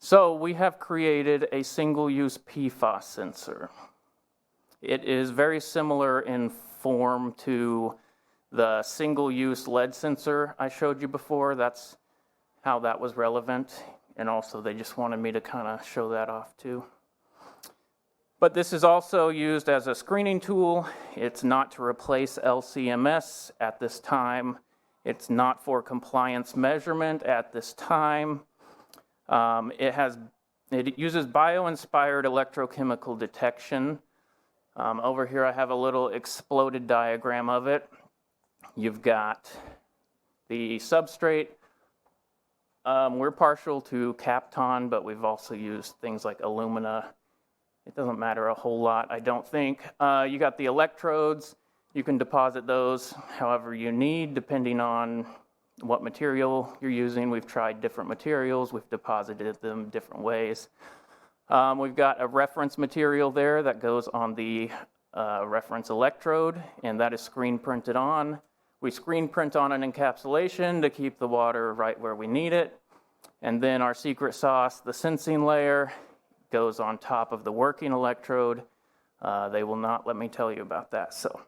So we have created a single-use PFAS sensor. It is very similar in form to the single-use lead sensor I showed you before. That's how that was relevant. And also they just wanted me to kind of show that off too. But this is also used as a screening tool. It's not to replace LC-MS at this time. It's not for compliance measurement at this time. It uses bio-inspired electrochemical detection. Over here I have a little exploded diagram of it. You've got the substrate. We're partial to Kapton, but we've also used things like alumina. It doesn't matter a whole lot, I don't think. You got the electrodes. You can deposit those however you need, depending on what material you're using. We've tried different materials. We've deposited them different ways. We've got a reference material there that goes on the reference electrode, and that is screen printed on. We screen print on an encapsulation to keep the water right where we need it. And then our secret sauce, the sensing layer, goes on top of the working electrode. They will not let me tell you about that. So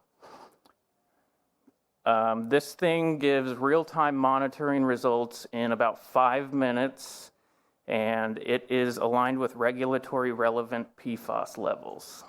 this thing gives real-time monitoring results in about 5 minutes, and it is aligned with regulatory relevant PFAS levels.